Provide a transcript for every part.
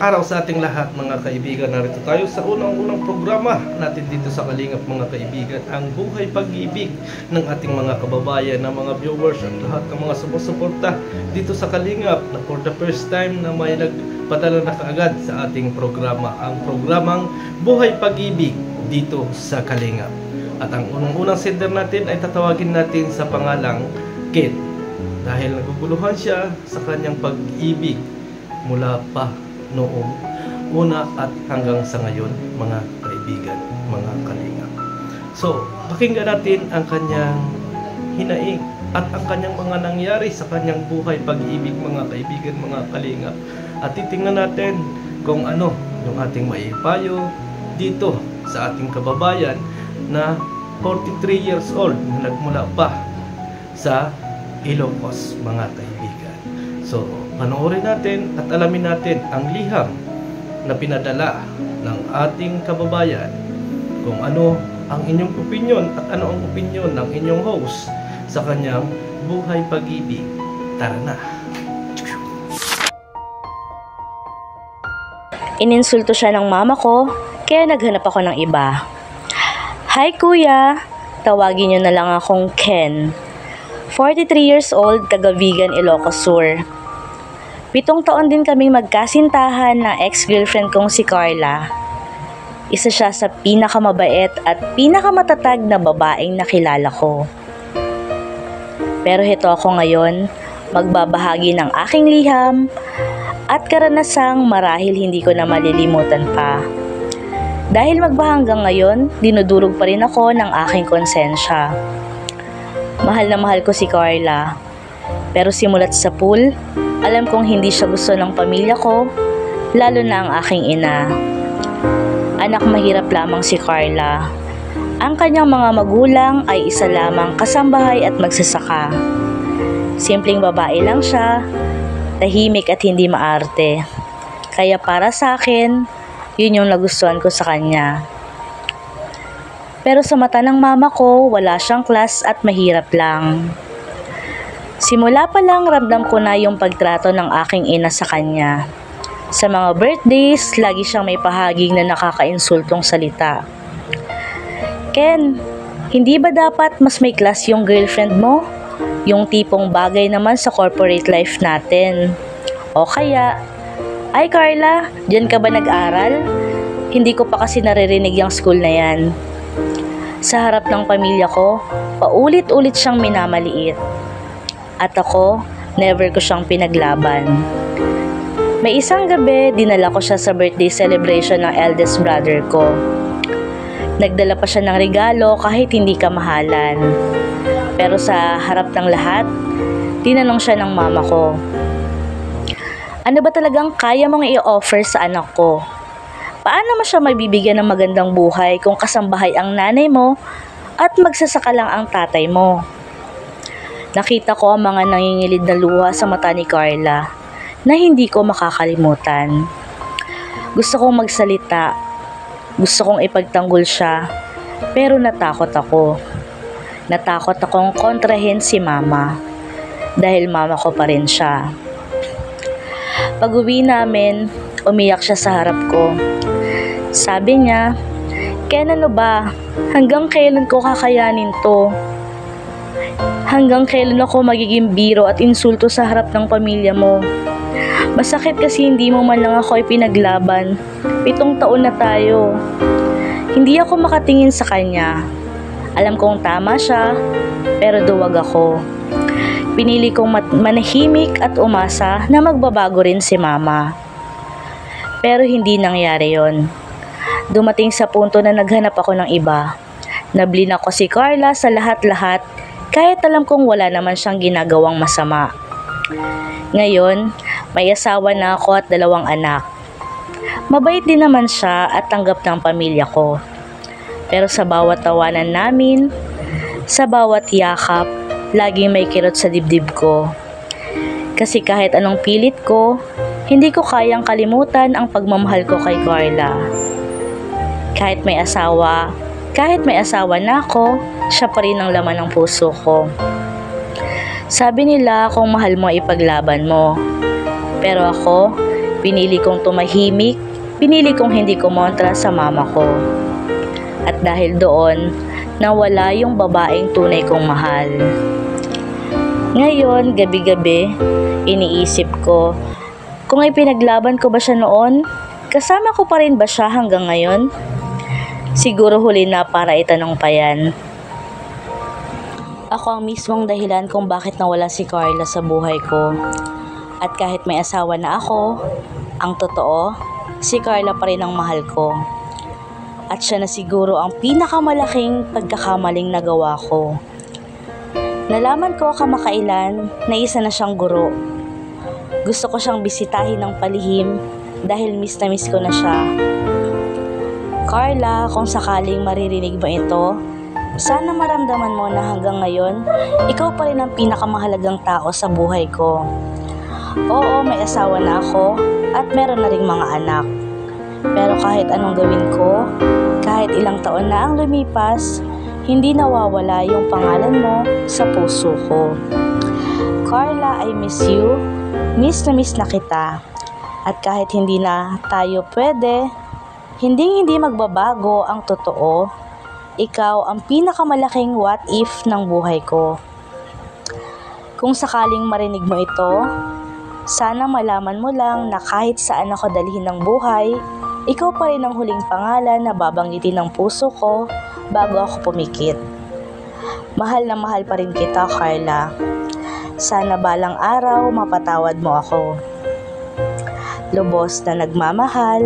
araw sa ating lahat mga kaibigan. Narito tayo sa unang-unang programa natin dito sa Kalingap mga kaibigan, ang buhay pag-ibig ng ating mga kababayan, ng mga viewers at lahat ng mga sumusuporta dito sa Kalingap na for the first time na may nagpadala na kaagad sa ating programa, ang programang Buhay Pag-ibig dito sa Kalingap. At ang unang-unang sender natin ay tatawagin natin sa pangalang Ken, dahil naguguluhan siya sa kanyang pag-ibig mula pa noong una at hanggang sa ngayon mga kaibigan, mga kalingap. So, pakinggan natin ang kanyang hinaing at ang kanyang mga nangyari sa kanyang buhay pag-ibig mga kaibigan, mga kalingap. At titingnan natin kung ano yung ating maipayo dito sa ating kababayan na 43 years old na nagmula pa sa Ilocos mga kaibigan. So, panoorin natin at alamin natin ang liham na pinadala ng ating kababayan, kung ano ang inyong opinion at ano ang opinion ng inyong host sa kanyang buhay pag-ibig. Tara na! Ininsulto siya ng mama ko, kaya naghanap ako ng iba. Hi kuya, tawagin niyo na lang akong Ken. 43 years old, taga Vigan, Ilocos Sur. 7 taon din kaming magkasintahan na ex-girlfriend kong si Carla. Isa siya sa pinakamabait at pinakamatatag na babaeng nakilala ko. Pero heto ako ngayon, magbabahagi ng aking liham at karanasang marahil hindi ko na malilimutan pa. Dahil magbahanggang ngayon, dinudurog pa rin ako ng aking konsensya. Mahal na mahal ko si Carla, pero simulat sa pool, alam kong hindi siya gusto ng pamilya ko, lalo na ang aking ina. Anak mahirap lamang si Carla. Ang kanyang mga magulang ay isa lamang kasambahay at magsasaka. Simpleng babae lang siya, tahimik at hindi maarte. Kaya para sa akin, yun yung nagustuhan ko sa kanya. Pero sa mata ng mama ko, wala siyang class at mahirap lang. Simula pa lang ramdam ko na yung pagtrato ng aking ina sa kanya. Sa mga birthdays, lagi siyang may pahaging na nakakainsultong salita. Ken, hindi ba dapat mas may class yung girlfriend mo? Yung tipong bagay naman sa corporate life natin. O kaya, ay Carla, diyan ka ba nag-aral? Hindi ko pa kasi naririnig yung school na yan. Sa harap ng pamilya ko, paulit-ulit siyang minamaliit. At ako, never ko siyang pinaglaban. May isang gabi, dinala ko siya sa birthday celebration ng eldest brother ko. Nagdala pa siya ng regalo kahit hindi kamahalan. Pero sa harap ng lahat, tinanong siya ng mama ko, ano ba talagang kaya mong i-offer sa anak ko? Paano mo siya mabibigyan ng magandang buhay kung kasambahay ang nanay mo at magsasaka lang ang tatay mo? Nakita ko ang mga nangingilid na luha sa mata ni Carla na hindi ko makakalimutan. Gusto kong magsalita, gusto kong ipagtanggol siya, pero natakot ako. Natakot akong kontrahin si mama dahil mama ko pa rin siya. Pag-uwi namin, umiyak siya sa harap ko. Sabi niya, Ken, ano ba? Hanggang kailan ko kakayanin to? Hanggang kailan ako magiging biro at insulto sa harap ng pamilya mo? Masakit kasi hindi mo man lang ako ipinaglaban. 7 taon na tayo. Hindi ako makatingin sa kanya. Alam kong tama siya, pero duwag ako. Pinili kong manahimik at umasa na magbabago rin si mama. Pero hindi nangyari yon. Dumating sa punto na naghanap ako ng iba. Nablin ako si Carla sa lahat-lahat kahit alam kong wala naman siyang ginagawang masama. Ngayon, may asawa na ako at 2 anak. Mabait din naman siya at tanggap ng pamilya ko. Pero sa bawat tawanan namin, sa bawat yakap, laging may kirot sa dibdib ko. Kasi kahit anong pilit ko, hindi ko kayang kalimutan ang pagmamahal ko kay Carla. Kahit may asawa na ako, siya pa rin ang laman ng puso ko. Sabi nila kung mahal mo ipaglaban mo. Pero ako, Pinili kong tumahimik, pinili kong hindi kumontra sa mama ko. At dahil doon, nawala yung babaeng tunay kong mahal. Ngayon, gabi-gabi, iniisip ko, kung ay pinaglaban ko ba siya noon, kasama ko pa rin ba siya hanggang ngayon? Siguro huli na para itanong pa yan. Ako ang mismong dahilan kung bakit nawala si Carla sa buhay ko. At kahit may asawa na ako, ang totoo, si Carla pa rin ang mahal ko. At siya na siguro ang pinakamalaking pagkakamaling nagawa ko. Nalaman ko kamakailan na isa na siyang guro. Gusto ko siyang bisitahin ng palihim dahil miss na miss ko na siya. Carla, kung sakaling maririnig mo ito, sana maramdaman mo na hanggang ngayon, ikaw pa rin ang pinakamahalagang tao sa buhay ko. Oo, may asawa na ako at meron na ring mga anak. Pero kahit anong gawin ko, kahit ilang taon na ang lumipas, hindi nawawala yung pangalan mo sa puso ko. Carla, I miss you. Miss na kita. At kahit hindi na tayo pwede, hindi magbabago ang totoo. Ikaw ang pinakamalaking what if ng buhay ko. Kung sakaling marinig mo ito, sana malaman mo lang na kahit saan ako dalhin ng buhay, ikaw pa rin ang huling pangalan na babanggitin ng puso ko bago ako pumikit. Mahal na mahal pa rin kita, Carla. Sana balang araw mapatawad mo ako. Lubos na nagmamahal,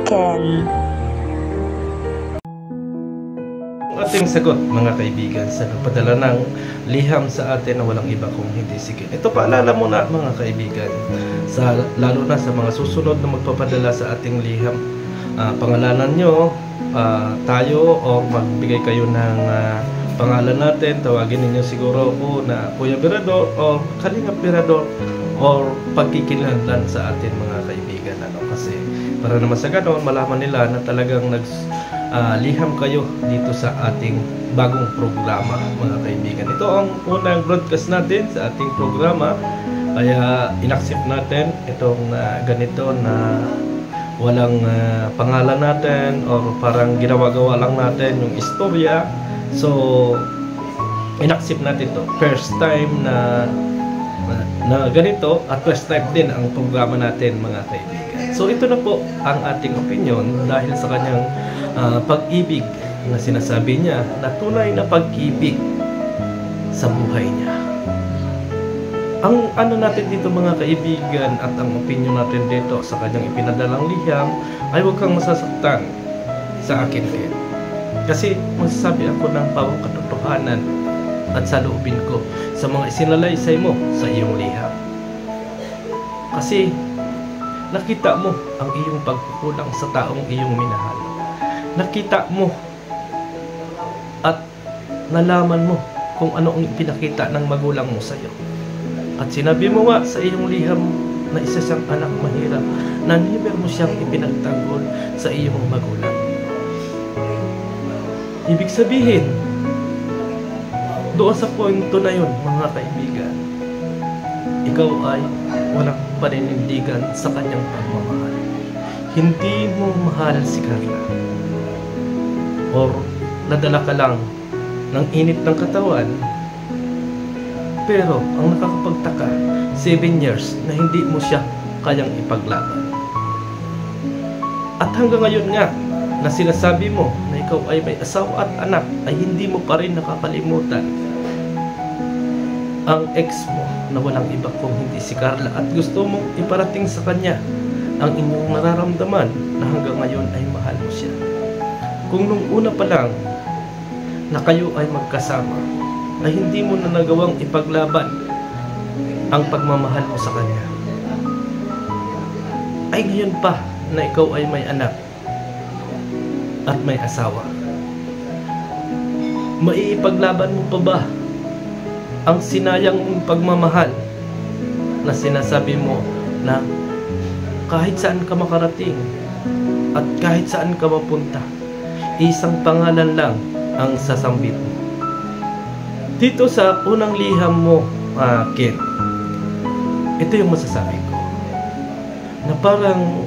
Ken. Ating sagot, mga kaibigan, sa nagpadala ng liham sa atin na walang iba kung hindi si Ken. Ito paalala mo na, mga kaibigan, lalo na sa mga susunod na magpapadala sa ating liham. Pangalanan nyo, tayo, o magbigay kayo ng pangalan natin. Tawagin ninyo siguro ako na Kuya Berador o Kalingap Berador o pagkikilanlan sa atin, mga kaibigan. Kasi para naman sa ganon, malaman nila na talagang liham kayo dito sa ating bagong programa, mga kaibigan. Ito ang unang broadcast natin sa ating programa, kaya inaccept natin itong ganito na walang pangalan natin or parang ginawa-gawa lang natin yung istorya. So inaccept natin to. First time na ganito at first time din ang programa natin, mga kaibigan. So ito na po ang ating opinion dahil sa kanyang pag-ibig na sinasabi niya na tunay na pag-ibig sa buhay niya. Ang ano natin dito, mga kaibigan, at ang opinion natin dito sa kanyang ipinadalang liham ay huwag kang masasaktan sa akin din. Kasi masasabi ako ng pawang katotohanan at saloobin ko sa mga isinalaysay mo sa iyong liham. Kasi nakita mo ang iyong pagkukulang sa taong iyong minahal. Nakita mo at nalaman mo kung ano ang ipinakita ng magulang mo sa iyo. At sinabi mo nga sa iyong liham na isa siyang anak mahirap, na never mo siyang ipinagtanggol sa iyong magulang. Ibig sabihin, doon sa punto na yun, mga kaibigan, ikaw ay walang paninindigan sa kanyang pagmamahal. Hindi mo mahal si Carla. Or nadala ka lang ng init ng katawan. Pero ang nakakapagtaka, 7 years na hindi mo siya kayang ipaglaban. At hanggang ngayon nga, na sinasabi mo na ikaw ay may asawa at anak, ay hindi mo pa rin nakakalimutan ang ex mo na walang iba kung hindi si Carla, at gusto mong iparating sa kanya ang inyong nararamdaman na hanggang ngayon ay mahal mo siya. Kung nung una pa lang na kayo ay magkasama, ay hindi mo na nagawang ipaglaban ang pagmamahal mo sa kanya, ay ngayon pa na ikaw ay may anak at may asawa, maiipaglaban mo pa ba ang sinayang mong pagmamahal na sinasabi mo na kahit saan ka makarating at kahit saan ka mapunta, isang pangalan lang ang sasambit mo? Dito sa unang liham mo, Ken, ito yung masasabi ko. na parang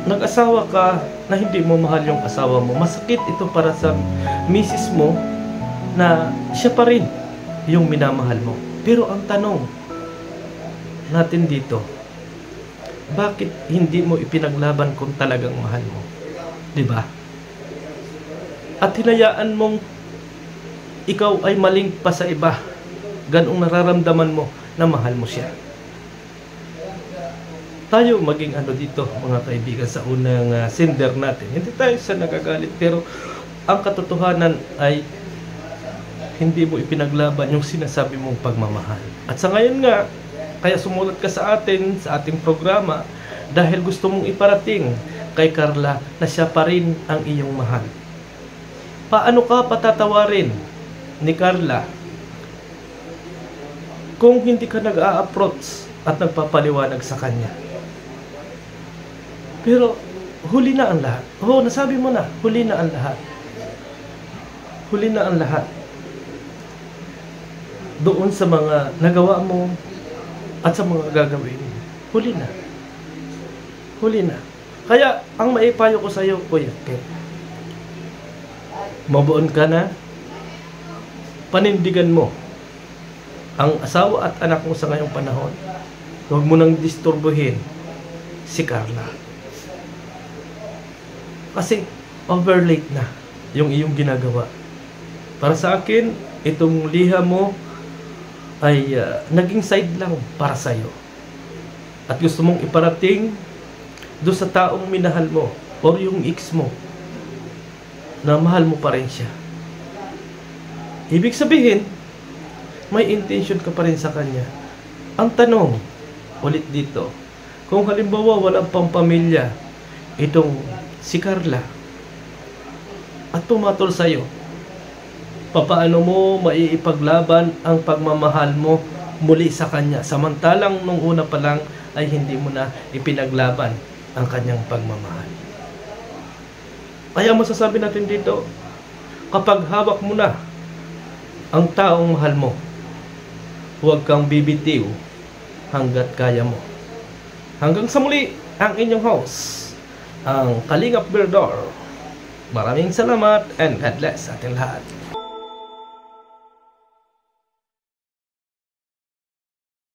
nag-asawa ka na hindi mo mahal yung asawa mo. Masakit ito para sa misis mo na siya pa rin yung minamahal mo. Pero ang tanong natin dito, bakit hindi mo ipinaglaban kung talagang mahal mo? Diba? At hinayaan mong ikaw ay maling pa sa iba. Ganong nararamdaman mo na mahal mo siya. Tayo maging dito mga kaibigan sa unang sender natin. Hindi tayo sa nagagalit, pero ang katotohanan ay hindi mo ipinaglaban yung sinasabi mong pagmamahal. At sa ngayon nga, kaya sumulat ka sa atin, sa ating programa, dahil gusto mong iparating kay Carla na siya pa rin ang iyong mahal. Paano ka patatawarin ni Carla kung hindi ka nag-a-approach at nagpapaliwanag sa kanya? Pero huli na ang lahat. Nasabi mo na, huli na ang lahat. Huli na ang lahat. Doon sa mga nagawa mo at sa mga gagawin. Huli na. Huli na. Kaya, ang maipayo ko sa iyo, Kuya Ken, mabuon ka na, panindigan mo ang asawa at anak mo sa ngayong panahon. Huwag mo nang disturbuhin si Carla. Kasi overlate na yung iyong ginagawa. Para sa akin, itong liha mo ay naging side lang para sa'yo. At gusto mong iparating doon sa taong minahal mo o yung ex mo na mahal mo pa rin siya. Ibig sabihin, may intention ka pa rin sa kanya. Ang tanong, ulit dito, kung halimbawa walang pampamilya itong si Carla at pumatol sa'yo, papaano mo maiipaglaban ang pagmamahal mo muli sa kanya, samantalang nung una pa lang ay hindi mo na ipinaglaban ang kanyang pagmamahal? Kaya masasabi natin dito, kapag hawak mo na ang taong mahal mo, huwag kang bibitiw hanggat kaya mo. Hanggang sa muli, ang inyong host, ang Kalingap Berdor. Maraming salamat and God bless sa ating lahat.